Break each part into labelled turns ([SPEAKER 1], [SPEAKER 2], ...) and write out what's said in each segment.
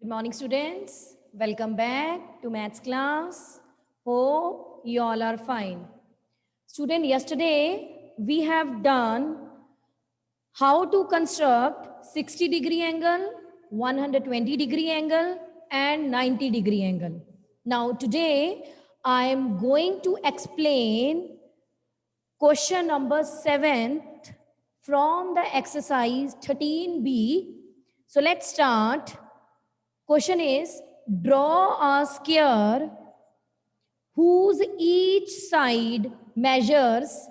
[SPEAKER 1] Good morning, students. Welcome back to maths class. Hope you all are fine. Student, yesterday we have done how to construct 60-degree angle, 120-degree angle, and 90-degree angle. Now, today I am going to explain question number 7 from the exercise 13b. So, let's start. Question is, draw a square whose each side measures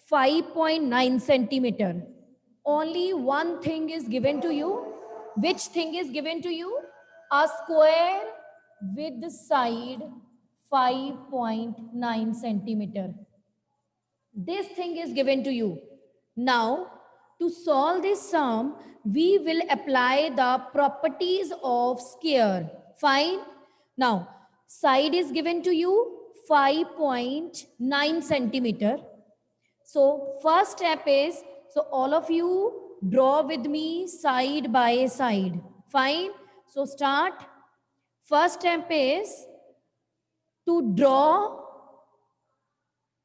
[SPEAKER 1] 5.9 centimeter. Only one thing is given to you. Which thing is given to you? A square with the side 5.9 centimeter. This thing is given to you. Now, to solve this sum, we will apply the properties of square. Fine. Now, side is given to you 5.9 centimeter. So, first step is, so all of you draw with me side by side. Fine. So, start. First step is to draw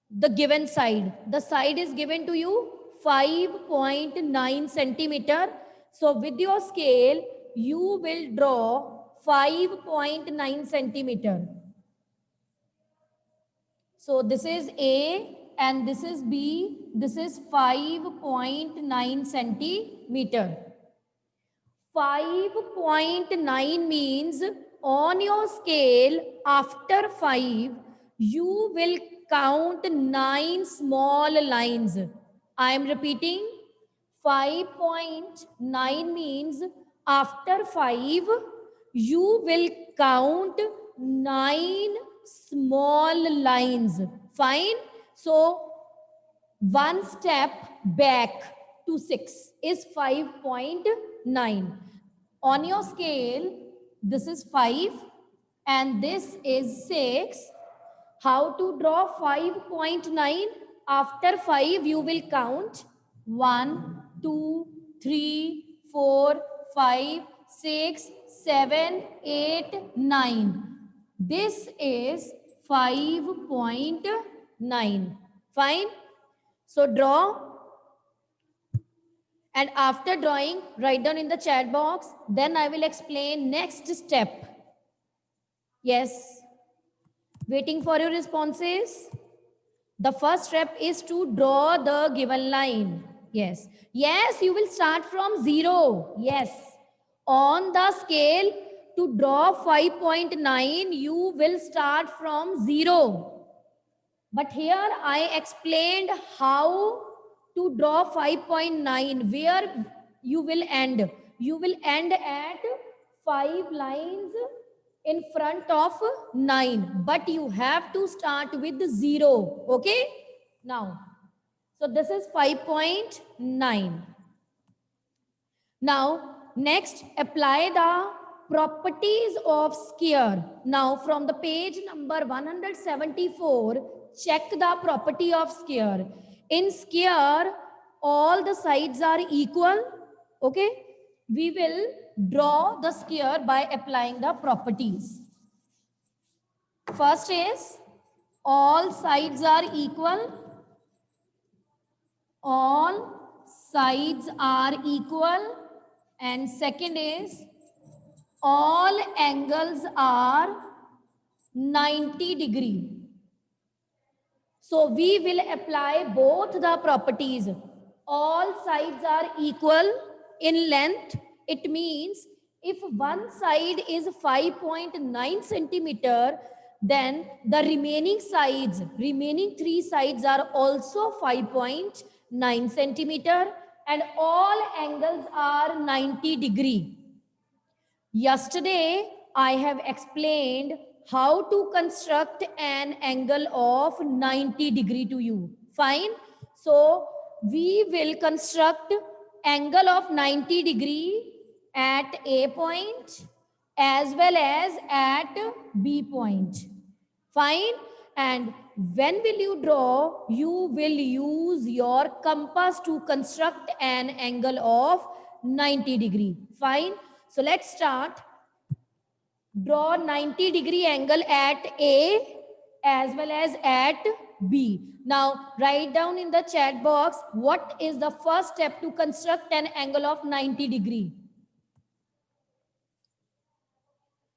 [SPEAKER 1] the given side. The side is given to you 5.9 centimeter. So with your scale, you will draw 5.9 centimeter. So this is A and this is B. This is 5.9 centimeter. 5.9 means on your scale, after 5, you will count 9 small lines. I am repeating, 5.9 means after 5, you will count 9 small lines. Fine. So, one step back to 6 is 5.9. On your scale, this is 5 and this is 6. How to draw 5.9? After 5, you will count 1, 2, 3, 4, 5, 6, 7, 8, 9. This is 5.9. Fine. So draw. And after drawing, write down in the chat box. Then I will explain next step. Yes. Waiting for your responses. The first step is to draw the given line. Yes. Yes, you will start from 0. Yes. On the scale, to draw 5.9, you will start from 0. But here I explained how to draw 5.9, where you will end. You will end at 5 lines in front of 9, but you have to start with 0. Okay? Now, so this is 5.9. Now, next, apply the properties of square. Now, from the page number 174, check the property of square. In square, all the sides are equal. Okay? We will draw the square by applying the properties. First is, all sides are equal. All sides are equal. And second is, all angles are 90 degree. So we will apply both the properties. All sides are equal in length. It means if one side is 5.9 centimeter, then the remaining sides, remaining 3 sides are also 5.9 centimeter and all angles are 90 degree. Yesterday, I have explained how to construct an angle of 90 degree to you. Fine. So, we will construct angle of 90 degree at A point as well as at B point. Fine. And when will you draw? You will use your compass to construct an angle of 90 degree. Fine. So let's start. Draw 90-degree angle at A as well as at B. Now, write down in the chat box what is the first step to construct an angle of 90 degree.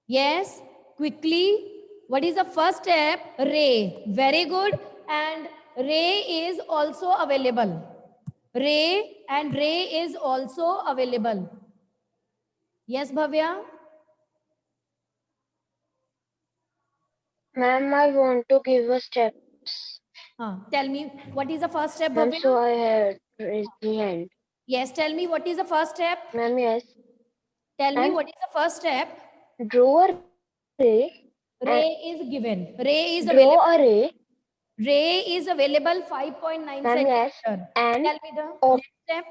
[SPEAKER 1] Yes, quickly. What is the first step? Ray. Very good. And ray is also available. Ray and ray is also available. Yes, Bhavya?
[SPEAKER 2] Ma'am, I want to give a steps.
[SPEAKER 1] Tell me, what is the first step,
[SPEAKER 2] Ma'am,
[SPEAKER 1] Bhavya?
[SPEAKER 2] so I had raised my hand.
[SPEAKER 1] Yes, tell me, what is the first step?
[SPEAKER 2] Ma'am, yes.
[SPEAKER 1] Tell me,
[SPEAKER 2] Ma'am,
[SPEAKER 1] what is the first step?
[SPEAKER 2] draw a ray.
[SPEAKER 1] Ray is given. Ray is
[SPEAKER 2] Draw
[SPEAKER 1] available.
[SPEAKER 2] a ray.
[SPEAKER 1] Ray is available 5.9
[SPEAKER 2] Ma'am, yes.
[SPEAKER 1] centimeter.
[SPEAKER 2] And
[SPEAKER 1] Tell me the
[SPEAKER 2] op-
[SPEAKER 1] next step.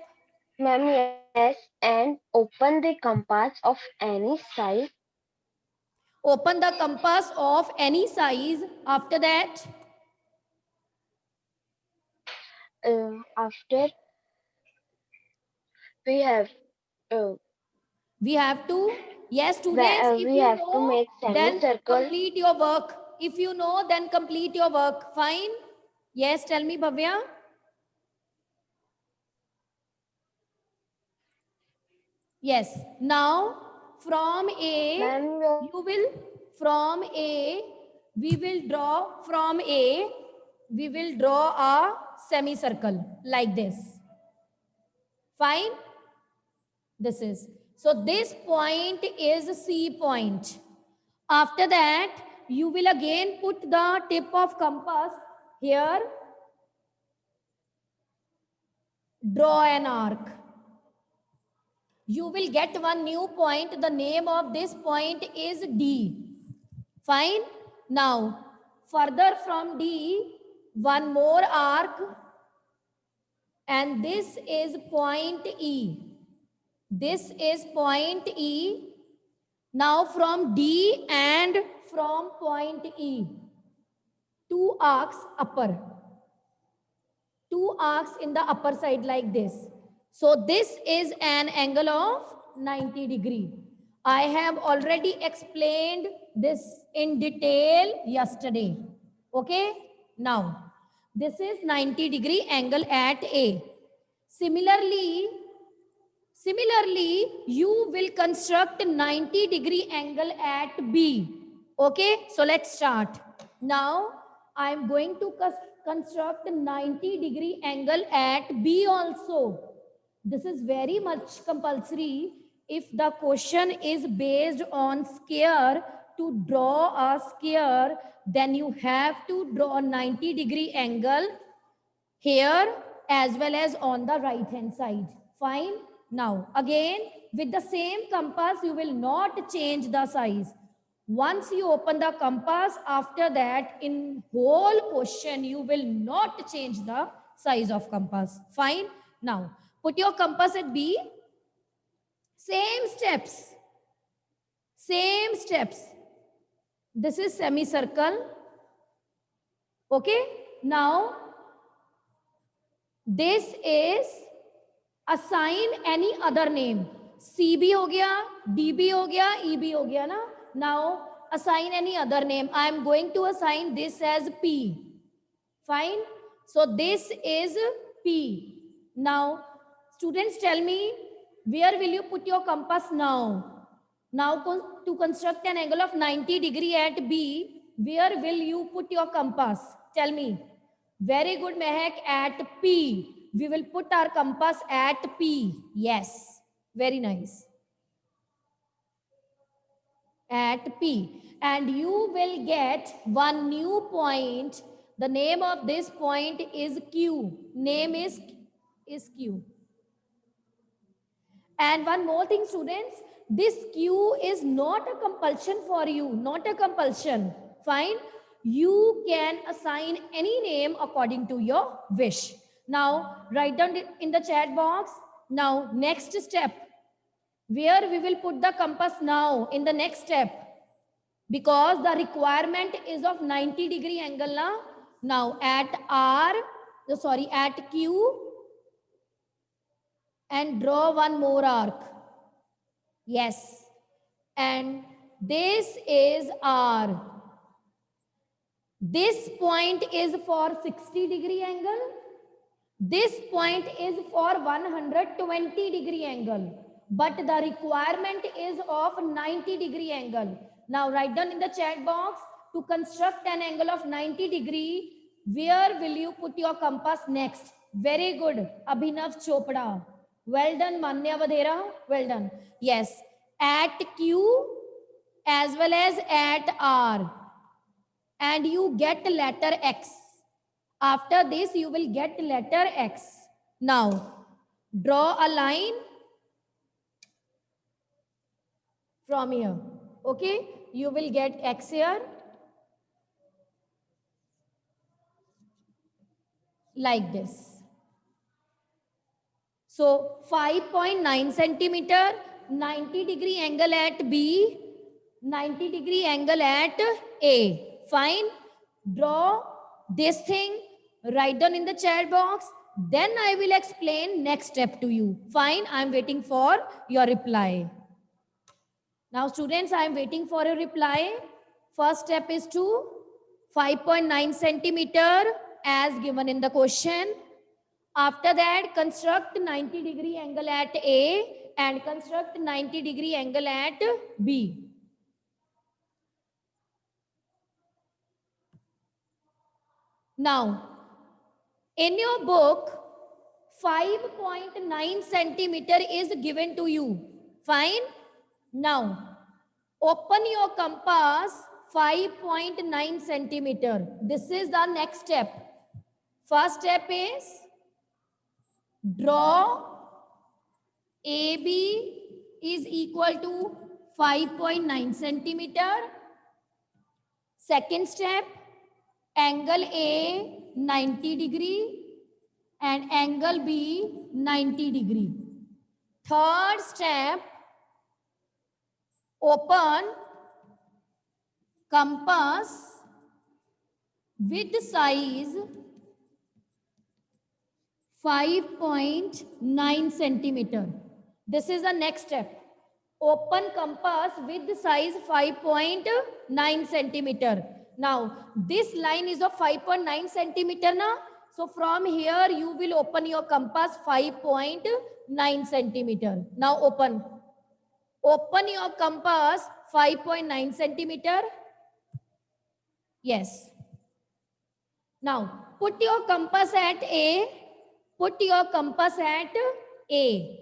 [SPEAKER 2] ma'am, yes. And open the compass of any size.
[SPEAKER 1] Open the compass of any size. After that,
[SPEAKER 2] After we have
[SPEAKER 1] we have to, yes, students, if
[SPEAKER 2] we
[SPEAKER 1] you
[SPEAKER 2] have to
[SPEAKER 1] know,
[SPEAKER 2] make
[SPEAKER 1] then
[SPEAKER 2] semicircle.
[SPEAKER 1] complete your work. If you know, then complete your work. Fine? Yes, tell me, Bhavya. Yes. Now, from A,
[SPEAKER 2] Ma'am,
[SPEAKER 1] you will, from A, we will draw, from A, we will draw a semicircle like this. Fine? This is. So this point is C point. After that, you will again put the tip of compass here. Draw an arc. You will get one new point. The name of this point is D. Fine. Now, further from D, one more arc, and this is point E. This is point E. Now from D and from point E, two arcs upper. Two arcs in the upper side like this. So this is an angle of 90 degree. I have already explained this in detail yesterday. Okay. Now, this is 90 degree angle at A. Similarly, you will construct 90 degree angle at B. Okay, so let's start. Now, I am going to construct 90 degree angle at B also. This is very much compulsory. If the question is based on square, to draw a square, then you have to draw 90 degree angle here as well as on the right hand side. Fine. Now again, with the same compass, you will not change the size. Once you open the compass, after that in whole question you will not change the size of compass. Fine. Now put your compass at B. Same steps. Same steps. This is semicircle. Okay. Now this is assign any other name. CB हो गया, DB हो गया, EB हो गया ना. Now assign any other name. I am going to assign this as P. Fine. So this is P. Now students, tell me, where will you put your compass now? Now to construct an angle of 90 degree at B, where will you put your compass? Tell me. Very good, Mehak. At P. We will put our compass at P. Yes. Very nice. At P. And you will get one new point. The name of this point is Q. Name is Q. And one more thing, students. This Q is not a compulsion for you. Not a compulsion. Fine. You can assign any name according to your wish. Now, write down in the chat box. Now, next step. Where we will put the compass now in the next step. Because the requirement is of 90 degree angle now. Now, at at Q, and draw one more arc. Yes. And This is R. This point is for 60-degree angle. This point is for 120-degree angle. But the requirement is of 90-degree angle. Now write down in the chat box, to construct an angle of 90-degree, where will you put your compass next? Very good, Abhinav Chopra. Well done, Manya Vadera. Well done. Yes, at Q as well as at R. And you get letter X. After this, you will get letter X. Now, draw a line from here. Okay, you will get X here. Like this. So 5.9 centimeter, 90-degree angle at B, 90-degree angle at A. Fine. Draw this thing, write down in the chat box. Then I will explain next step to you. Fine. I am waiting for your reply. Now students, I am waiting for a reply. First step is to 5.9 centimeter as given in the question. After that, construct 90-degree angle at A and construct 90-degree angle at B. Now, in your book, 5.9 centimeter is given to you. Fine. Now, open your compass 5.9 centimeter. This is the next step. First step is draw AB is equal to 5.9 centimeter. Second step, angle A 90-degree and angle B 90-degree. Third step, open compass with size 5.9 centimeter. This is the next step. Open compass with size 5.9 centimeter. Now, this line is of 5.9 centimeter now. So from here, you will open your compass 5.9 centimeter. Now open. Open your compass 5.9 centimeter. Yes. Now, put your compass at A. Put your compass at A.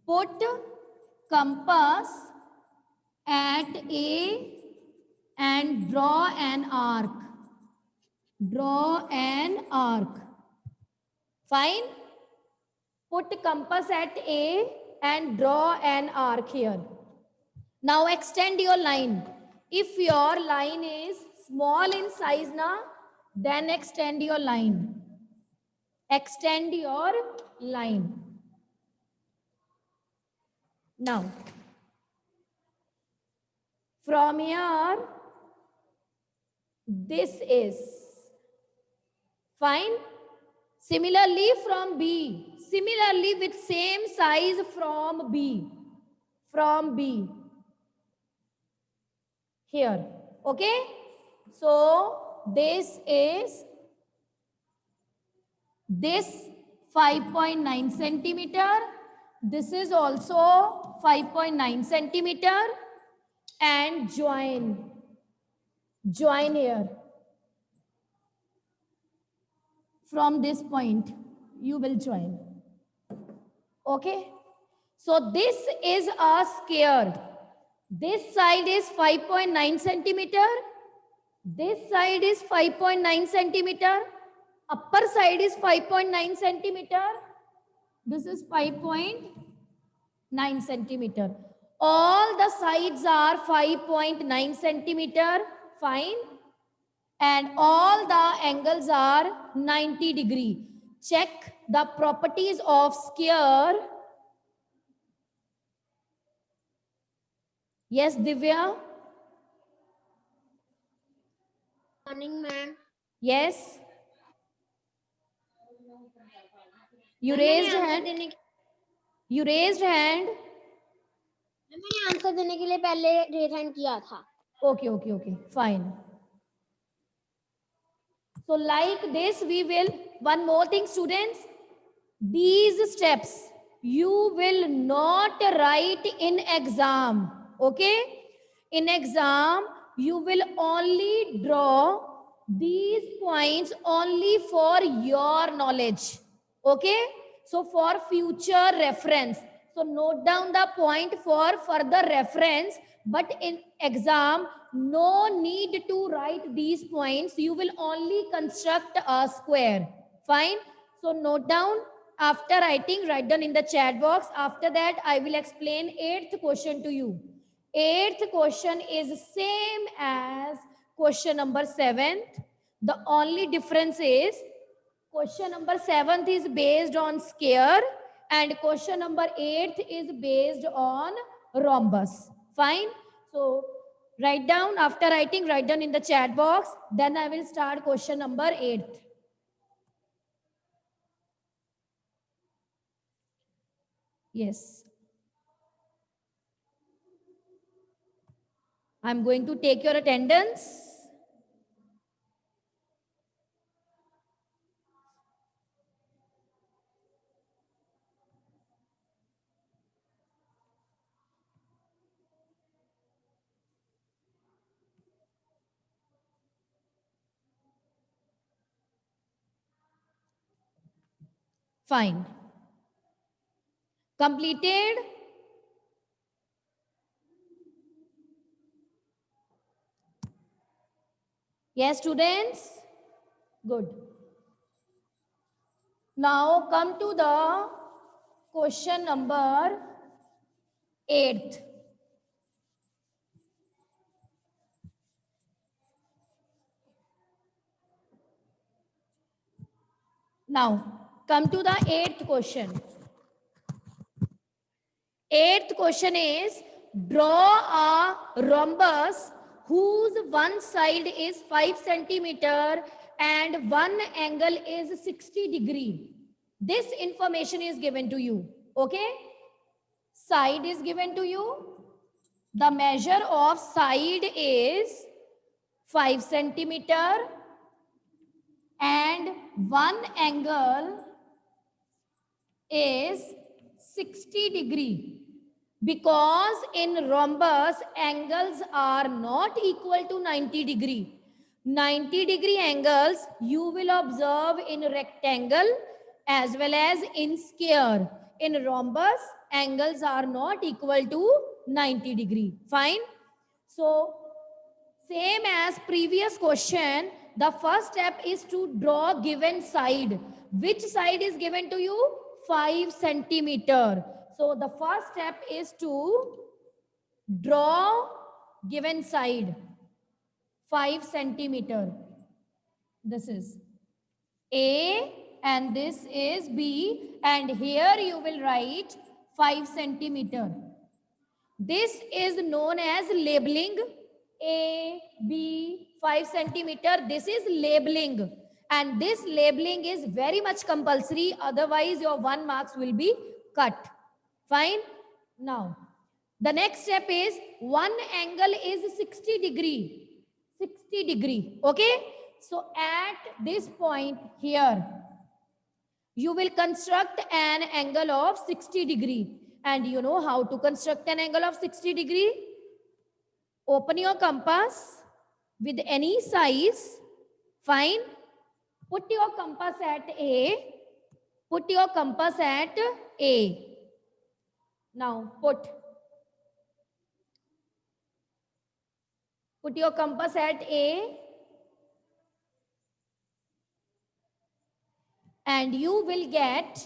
[SPEAKER 1] Put compass at A and draw an arc. Draw an arc. Fine. Put compass at A and draw an arc here. Now extend your line. If your line is small in size now, then extend your line. Extend your line. Now, from here, this is fine. Similarly from B, similarly with same size from B, here, okay? So this is this 5.9 centimeter. This is also 5.9 centimeter and join here. From this point, you will join. Okay? So this is a square. This side is 5.9 centimeter. This side is 5.9 centimeter. Upper side is 5.9 centimeter. This is 5.9 centimeter. All the sides are 5.9 centimeter. Fine. And all the angles are 90 degree. Check the properties of square. Yes, Divya?
[SPEAKER 2] Morning, ma'am.
[SPEAKER 1] Yes? You raised hand? You raised hand?
[SPEAKER 3] मैंने answer देने के लिए पहले raise hand किया था।
[SPEAKER 1] Okay, fine. So like this we will, one more thing students, these steps you will not write in exam. Okay, in exam you will only draw these points only for your knowledge. Okay, so for future reference, so note down the point for further reference, but in exam no need to write these points, you will only construct a square. Fine, so note down. After writing, write down in the chat box. After that I will explain eighth question to you. Eighth question is same as question number 7. The only difference is question number 7 is based on square and question number 8 is based on rhombus. Fine. So write down, after writing, write down in the chat box. Then I will start question number 8. Yes. I'm going to take your attendance. Fine. Completed? Yes, students? Good. Now come to the question number 8. Now come to the 8th question. 8th question is, draw a rhombus whose one side is 5 centimeter and one angle is 60 degree. This information is given to you. Okay, side is given to you. The measure of side is 5 centimeter and one angle is 60 degree. Because in rhombus angles are not equal to 90 degree. 90 degree angles you will observe in rectangle as well as in square. In rhombus angles are not equal to 90 degree. Fine. So same as previous question, the first step is to draw given side. Which side is given to you? 5 centimeter. So the first step is to draw given side 5 centimeter. This is A and this is B, and here you will write 5 centimeter. This is known as labeling. A, B, 5 centimeter. This is labeling. And this labeling is very much compulsory. Otherwise, your 1 marks will be cut. Fine. Now, the next step is one angle is 60 degree. 60 degree. Okay. So, at this point here, you will construct an angle of 60 degree. And you know how to construct an angle of 60 degree? Open your compass with any size. Fine. Put your compass at A. Put your compass at A. Now put your compass at A. And you will get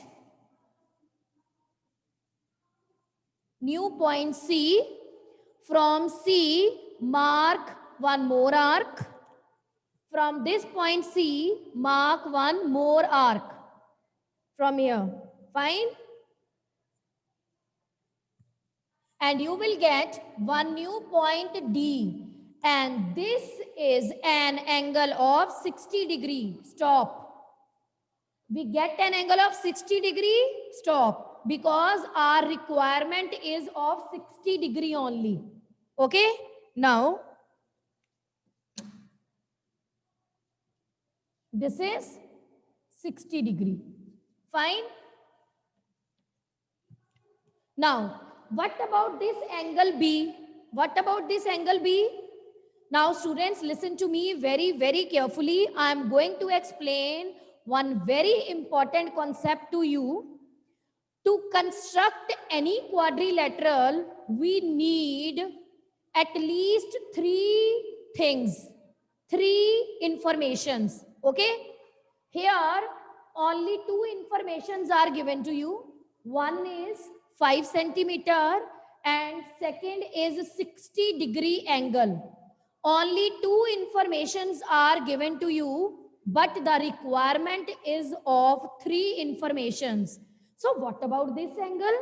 [SPEAKER 1] new point C. From C, mark one more arc. From this point C, mark one more arc. From here. Fine. And you will get one new point D. And this is an angle of 60 degree. Stop. We get an angle of 60 degree. Stop. because our requirement is of 60 degree only. Okay, now this is 60 degree. Fine. Now, what about this angle B? What about this angle B? Now, students, listen to me very, very carefully. I am going to explain one very important concept to you. To construct any quadrilateral, we need at least three things, three informations. Okay? Here, only two informations are given to you. One is 5 centimeter and second is 60 degree angle. Only two informations are given to you, but the requirement is of three informations. So what about this angle?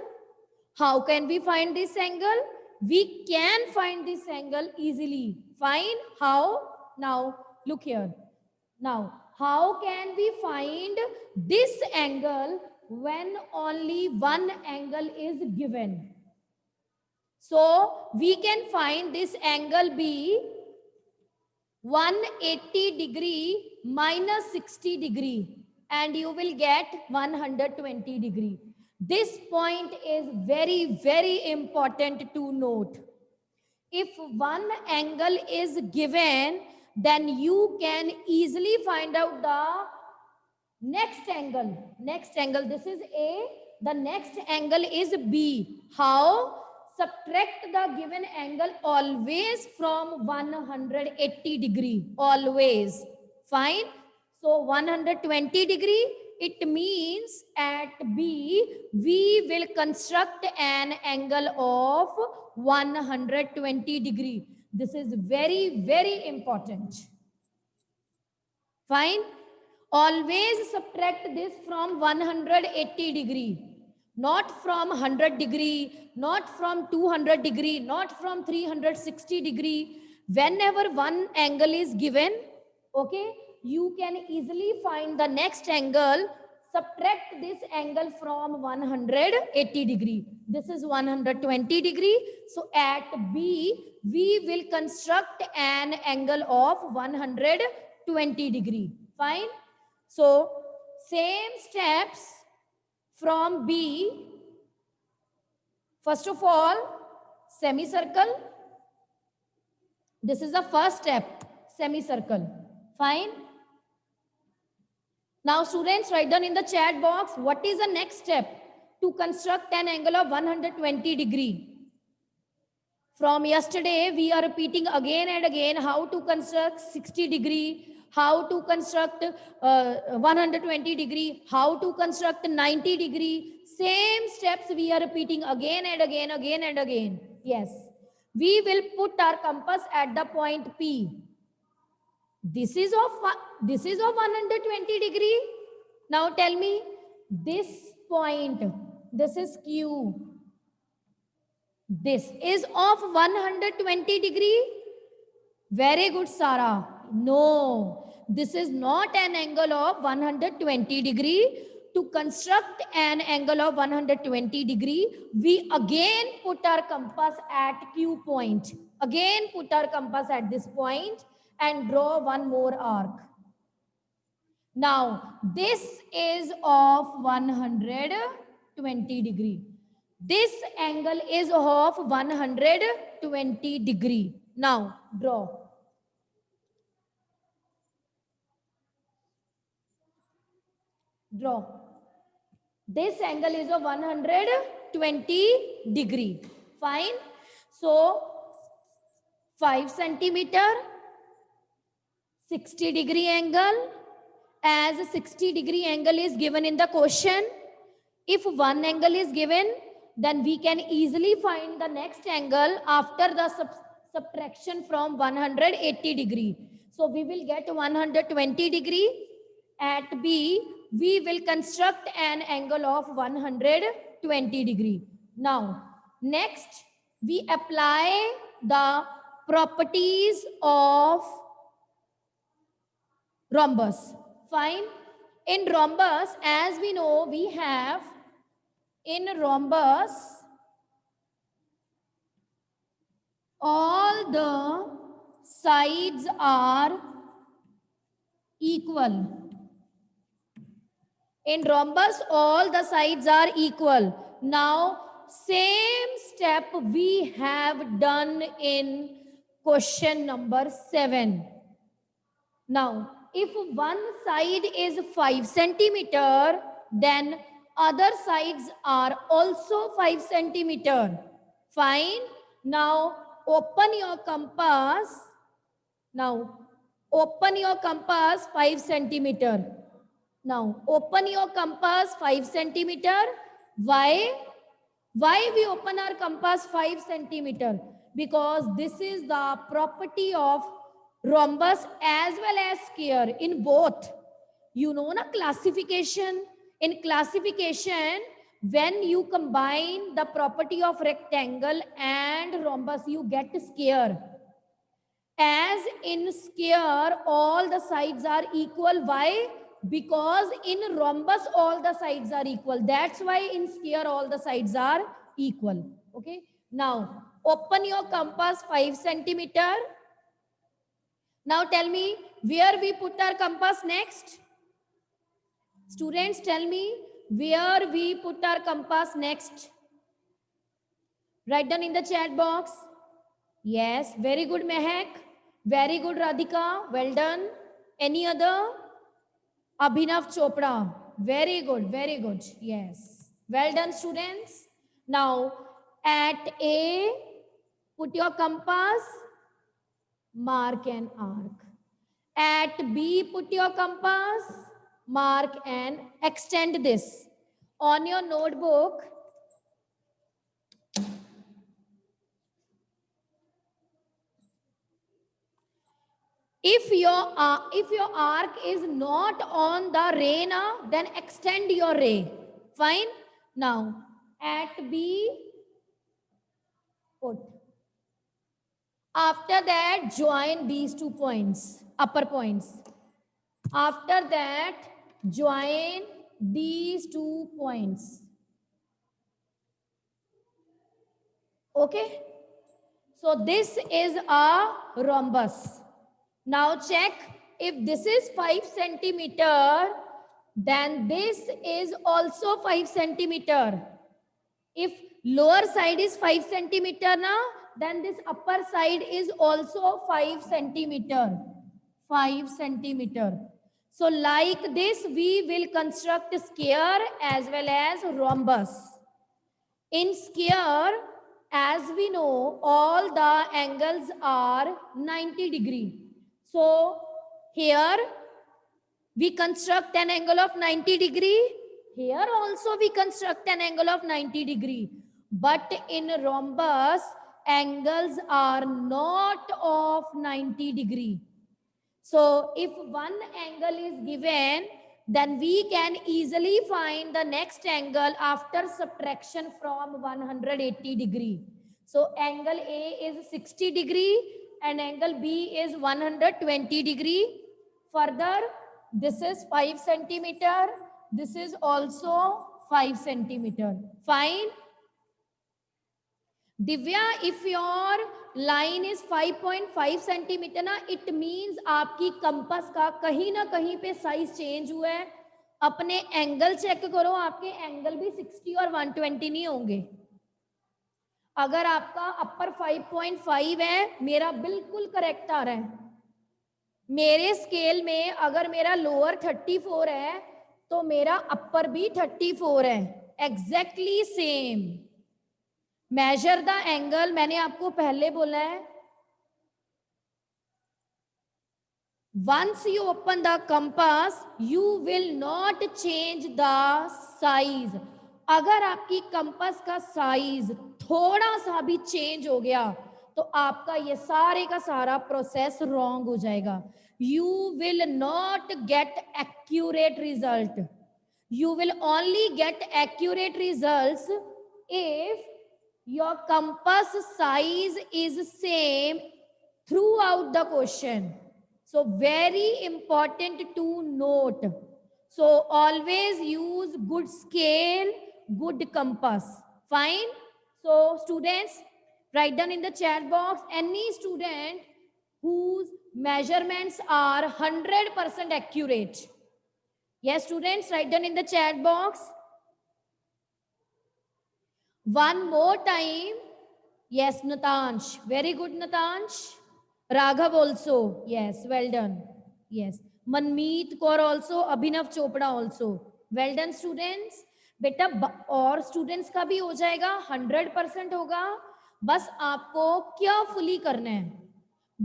[SPEAKER 1] How can we find this angle? We can find this angle easily. Fine. How? Now, look here. Now, how can we find this angle when only one angle is given? So, we can find this angle be 180 degree minus 60 degree and you will get 120 degree. This point is very, very important to note. If one angle is given, then you can easily find out the next angle. Next angle, this is A. The next angle is B. How? Subtract the given angle always from 180 degree. Always. Fine. So 120 degree. It means at B, we will construct an angle of 120 degree. This is very, very important. Fine. Always subtract this from 180 degree. Not from 100 degree, not from 200 degree, not from 360 degree. Whenever one angle is given, okay, you can easily find the next angle. Subtract this angle from 180 degree. This is 120 degree. So at B, we will construct an angle of 120 degree. Fine. So same steps from B. First of all, semicircle. This is the first step, semicircle. Fine. Now students, write down in the chat box, what is the next step to construct an angle of 120 degree? From yesterday, we are repeating again and again how to construct 60 degree, how to construct 120 degree, how to construct 90 degree. Same steps we are repeating again and again, again and again. Yes. We will put our compass at the point P. This is of 120 degree. Now tell me, this point, this is Q. This is of 120 degree. Very good, Sarah. No, this is not an angle of 120 degree. To construct an angle of 120 degree, we again put our compass at Q point. Again put our compass at this point and draw one more arc. Now, this is of 120 degree. This angle is of 120 degree. Now, draw. Draw. This angle is of 120 degree. Fine. So, 5 centimeter, 60 degree angle. As a 60 degree angle is given in the question, if one angle is given, then we can easily find the next angle after the subtraction from 180 degree. So we will get 120 degree. At B, we will construct an angle of 120 degree. Now, next, we apply the properties of rhombus. Fine. In rhombus, as we know, we have In rhombus, all the sides are equal. In rhombus, all the sides are equal. Now, same step we have done in question number 7. Now, if one side is 5 centimeter, then other sides are also 5 centimeter. Fine. Now, open your compass. Now, open your compass 5 centimeter. Now, open your compass 5 centimeter. Why? Why we open our compass 5 centimeter? Because this is the property of rhombus as well as square in both. You know na classification. In classification, when you combine the property of rectangle and rhombus, you get square. As in square, all the sides are equal. Why? Because in rhombus, all the sides are equal. That's why in square, all the sides are equal. Okay. Now, open your compass 5 centimeter. Now tell me where we put our compass next. Students, tell me where we put our compass next. Write down in the chat box. Yes, very good, Mehak. Very good, Radhika. Well done. Any other? Abhinav Chopra. Very good, very good. Yes. Well done, students. Now, at A, put your compass, mark an arc. At B, put your compass, mark and extend this. On your notebook, if your arc is not on the ray now, then extend your ray. Fine. Now, at B, put. After that, join these 2 points, upper points. After that, join these 2 points. Okay. So this is a rhombus. Now check, if this is 5 centimeter, then this is also 5 centimeter. If lower side is 5 centimeter now, then this upper side is also 5 centimeter. 5 centimeter. So like this, we will construct square as well as rhombus. In square, as we know, all the angles are 90 degree. So here we construct an angle of 90 degree. Here also we construct an angle of 90 degree. But in rhombus, angles are not of 90 degree. So if one angle is given, then we can easily find the next angle after subtraction from 180 degree. So angle A is 60 degree and angle B is 120 degree. Further, this is 5 centimeter. This is also 5 centimeter. Fine. Divya, if your line is 5.5 centimeter ना, it means आपकी compass का कहीं ना कहीं पे size change हुआ है. अपने एंगल चेक करो, आपके एंगल भी 60 और 120 नहीं होंगे. अगर आपका अपर 5.5 है, मेरा बिल्कुल करेक्ट आ रहा है. मेरे स्केल में अगर मेरा लोअर 34 है, तो मेरा अपर भी 34 है. Exactly same. Measure the angle, मैंने आपको पहले बोला है, once you open the compass you will not change the size. अगर आपकी कंपास का साइज थोड़ा सा भी चेंज हो गया तो आपका ये सारे का सारा प्रोसेस रॉन्ग हो जाएगा. You will not gate accurate result. You will only get accurate results if your compass size is same throughout the question. So very important to note. So always use good scale good compass. Fine. So students, write down in the chat box any student whose measurements are 100% accurate. Yes, students, write down in the chat box. One more time. Yes, Natansh. Very good, Natansh. Raghav also. Yes, well done. Yes. Manmeet Kaur also. Abhinav Chopra also. Well done, students. बेटा और students का भी हो जाएगा, 100% होगा. बस आपको carefully करना है.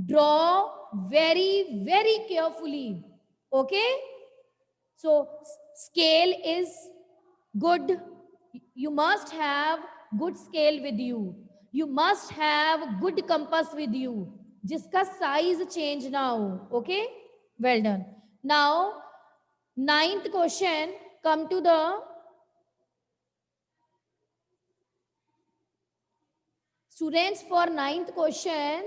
[SPEAKER 1] Draw very very carefully. Okay. So scale is good. You must have good scale with you. You must have good compass with you. जिसका size change ना हो. Okay? Well done. Now, 9th question. Come to the students. For 9th question,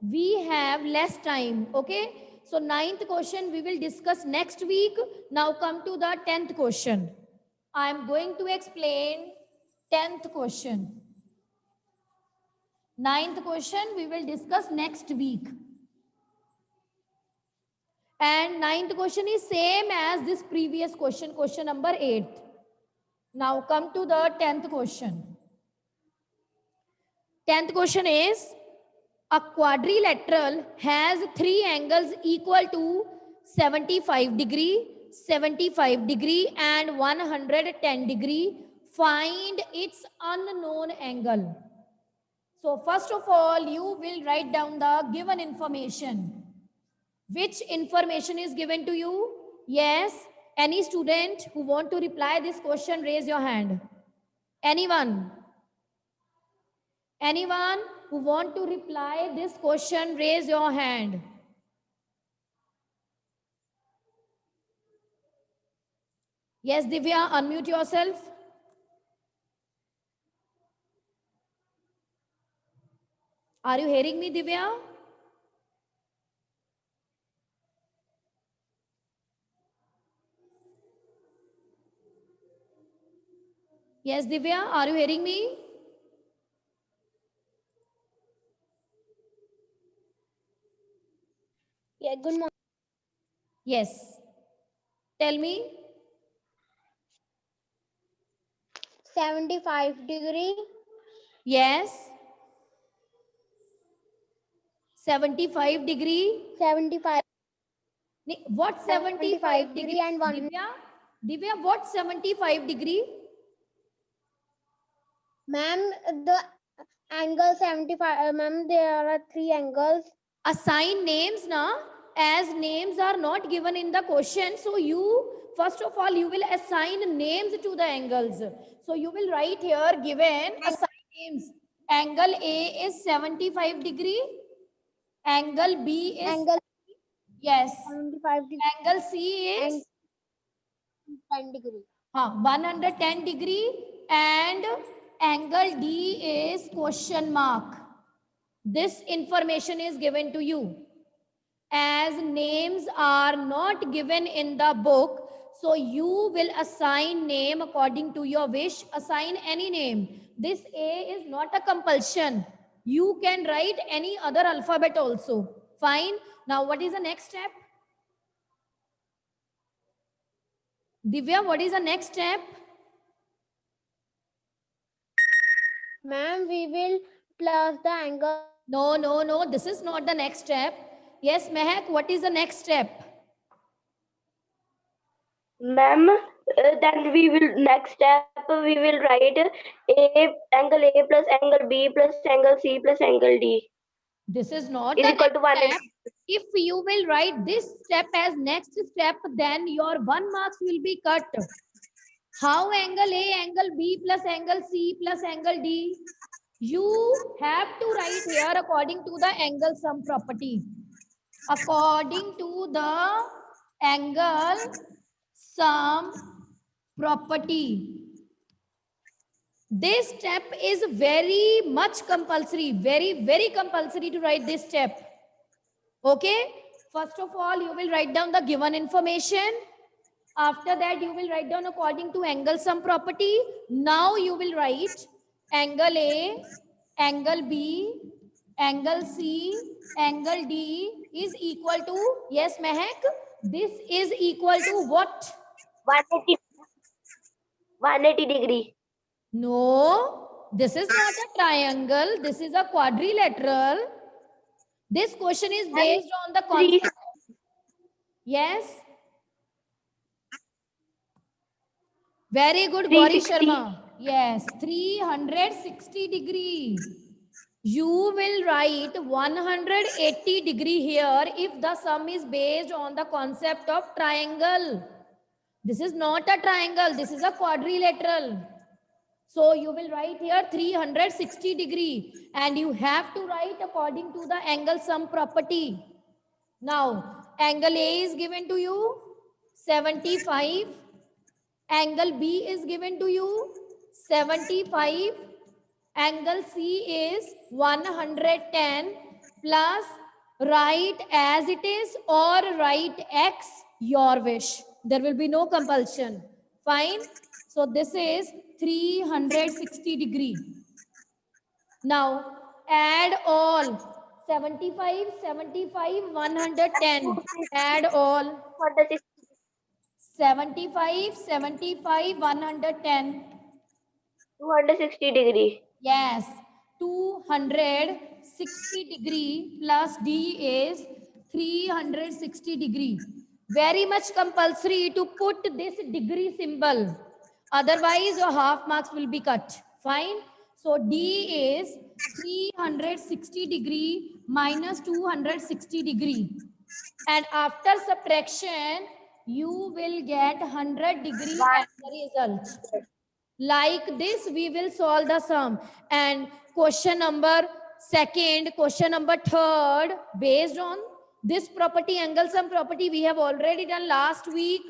[SPEAKER 1] we have less time. Okay? So 9th question we will discuss next week. Now come to the 10th question. I am going to explain 10th question. 9th question we will discuss next week. And 9th question is same as this previous question, question number 8. Now come to the 10th question. 10th question is, a quadrilateral has three angles equal to 75 degree, 75 degree and 110 degree. Find its unknown angle. So first of all, you will write down the given information. Which information is given to you? Yes, any student who want to reply this question, raise your hand. Anyone? Anyone who want to reply this question, raise your hand. Yes, Divya, unmute yourself. Are you hearing me, Divya? Yes, Divya, are you hearing me?
[SPEAKER 3] Yeah, good morning.
[SPEAKER 1] Yes. Tell me.
[SPEAKER 3] 75 degree.
[SPEAKER 1] Yes. 75 degree.
[SPEAKER 3] 75.
[SPEAKER 1] What 75 degree?
[SPEAKER 3] degree and 1.
[SPEAKER 1] Divya, what 75 degree?
[SPEAKER 3] Ma'am, the angle 75. Ma'am, there are three angles.
[SPEAKER 1] Assign names now, as names are not given in the question. So you, first of all, you will assign names to the angles. So you will write here given, assign names. Angle A is 75 degree. Angle B is
[SPEAKER 3] Angle
[SPEAKER 1] yes.
[SPEAKER 3] 75 degree
[SPEAKER 1] Angle C is
[SPEAKER 3] 10 degree.
[SPEAKER 1] 110 degree and angle D is question mark. This information is given to you. As names are not given in the book, so you will assign name according to your wish. Assign any name. This A is not a compulsion. You can write any other alphabet also. Fine. Now what is the next step? Divya, what is the next step?
[SPEAKER 3] Ma'am, we will plus the angle.
[SPEAKER 1] No. This is not the next step. Yes, Mehak, what is the next step?
[SPEAKER 2] Ma'am, then we will next step we will write angle A plus angle B plus angle C plus angle D
[SPEAKER 1] This is not
[SPEAKER 2] is
[SPEAKER 1] the
[SPEAKER 2] equal to
[SPEAKER 1] next
[SPEAKER 2] 1.
[SPEAKER 1] step. If you will write this step as next step, then your 1 marks will be cut. How angle A, angle B plus angle C plus angle D? You have to write here according to the angle sum property. According to the angle sum property. This step is very much compulsory, very compulsory to write this step. Okay? First of all, you will write down the given information. After that, you will write down according to angle sum property. Now you will write angle A, angle B, angle C, angle D is equal to, yes, Mehak, this is equal to what?
[SPEAKER 2] 180, 180 degree.
[SPEAKER 1] No, this is not a triangle. This is a quadrilateral. This question is based on the
[SPEAKER 2] Three-
[SPEAKER 1] concept. Yes. Very good, Gauri
[SPEAKER 2] 360.
[SPEAKER 1] Sharma. Yes, 360 degree. You will write 180 degree here if the sum is based on the concept of triangle. This is not a triangle. This is a quadrilateral. So you will write here 360 degree and you have to write according to the angle sum property. Now, angle A is given to you 75. Angle B is given to you 75. Angle C is 110 plus write as it is or write X, your wish. There will be no compulsion. Fine. So this is 360 degree. Now add all 75, 75, 110. Add all 75, 75, 110.
[SPEAKER 2] 260 degree.
[SPEAKER 1] Yes, 260 degree plus D is 360 degree. Very much compulsory to put this degree symbol. Otherwise, your half marks will be cut. Fine. So D is 360 degree minus 260 degree. And after subtraction, you will get 100 degree as the result. Like this, we will solve the sum. And question number second, question number third, based on this property, angle sum property, we have already done last week.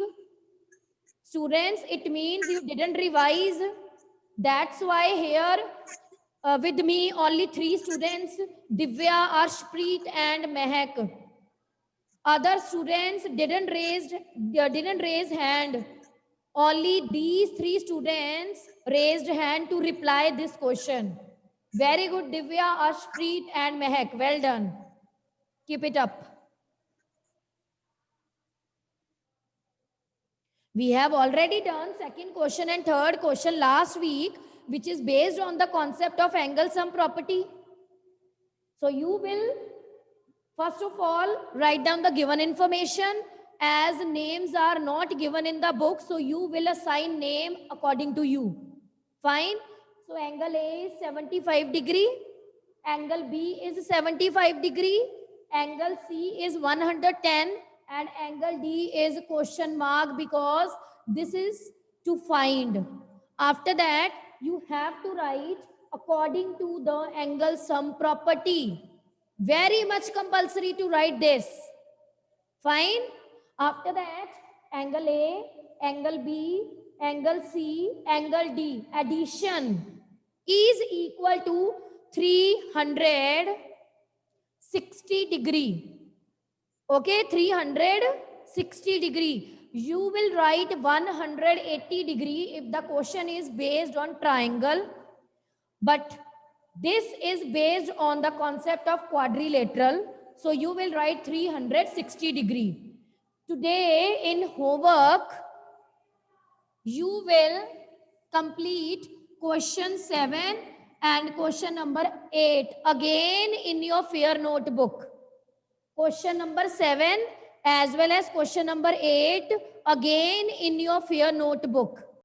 [SPEAKER 1] Students, it means you didn't revise. That's why here with me only 3 students, Divya, Arshpreet and Mehak. Other students didn't raise hand. Only these 3 students raised hand to reply this question. Very good, Divya, Ashpreet and Mehak. Well done. Keep it up. We have already done second question and third question last week, which is based on the concept of angle sum property. So you will, first of all, write down the given information. As names are not given in the book, so you will assign name according to you. Fine. So angle A is 75 degree. Angle B is 75 degree. Angle C is 110. And angle D is question mark because this is to find. After that, you have to write according to the angle sum property. Very much compulsory to write this. Fine. After that, angle A, angle B, angle C, angle D, addition is equal to 360 degree. Okay, 360 degree. You will write 180 degree if the question is based on triangle. But this is based on the concept of quadrilateral. So you will write 360 degree. Today in homework, you will complete question 7 and question number 8 again in your fair notebook. Question number 7 as well as question number 8 again in your fair notebook.